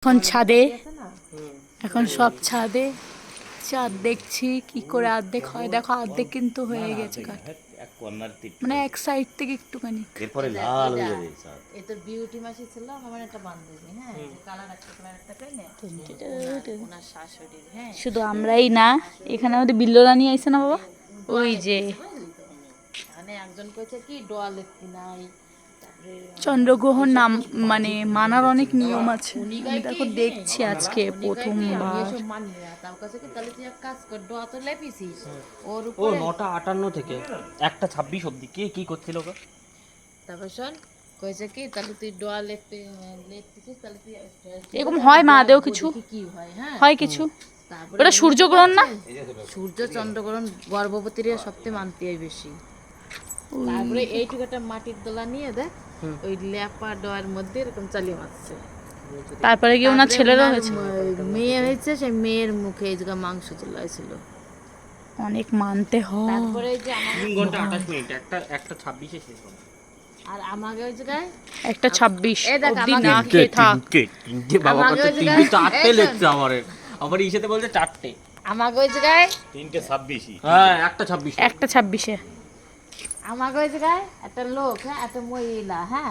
এখন ছাদে, এখন সব ছাদে চাঁদ দেখছি কি করে অর্ধেক হয়। দেখো অর্ধেক কিন্তু হয়ে গেছে কাট, মানে এক সাইড থেকে একটুখানি। এরপরে লাল হয়ে যাবে চাঁদ। এই তো বিউটি মাসি ছিল আমার একটা বান্ধবী, হ্যাঁ, যে কালার একটা করে নে ওনার শাশুড়ির, হ্যাঁ, শুধু আমরাই না, এখানে আমাদের বিল্লরানি আইছে না বাবা, ওই যে মানে একজন কইছে কি ডোয়ালে নাই, তারপরে চন্দ্রগ্রহণ নাম মানে মানার অনেক নিয়ম আছে। উনি আমি গায় দেখো কি, দেখছি আজকে উনি গায় কি, আমি প্রথমবার। এসব মানি না। তার কাছে কি তাহলে তুই এক কাজ কর, ডোয়া তো লেপিছিস ওর ও উপরে। 9:58 থেকে 1:26 অবধি কে কি করছিল গো? তারপর শোন কইছে কি তাহলে তুই ডোয়া লেপতেছিস, তাহলে তুই এরকম হয় মা দেও কিছু দেখি কি হয়, হ্যাঁ হয় কিছু। তারপরে ওটা সূর্যগ্রহণ না? সূর্য চন্দ্রগ্রহণ গর্ভবতীরা সবচেয়ে মানতে হয় বেশি। তারপরে এইটুকু একটা মাটির দোলা নিয়ে দেখ ওই লেপা ডোয়ার মধ্যে এরকম চালিয়ে মারছে। তারপরে কি ওনার ছেলেরও ওনার হয়েছে? মেয়ে হয়েছে, সেই মেয়ের মুখে এই জায়গা মাংস চলে আসছিল। অনেক মানতে হয়। তারপরে এই যে আমার 3 ঘন্টা 28 মিনিট, 1:26 শেষ হলো। আর আমাকে ওই জায়গায় একটা 26 এই দেখ অবধি আমাকে না খেয়ে থাক। তিনটে বাবা আমাকে কত ওই 3 জায়গায়- 4টে এই শোন। লেখছে আমারে। আমার ইসেতে বলছে 4টে। আমাকে ওই জায়গায় 3:26 হ্যাঁ 1:26 একটা 26-এ আমাকে ওই জায়গায় একটা লোক, হ্যাঁ, একটা মহিলা, হ্যাঁ,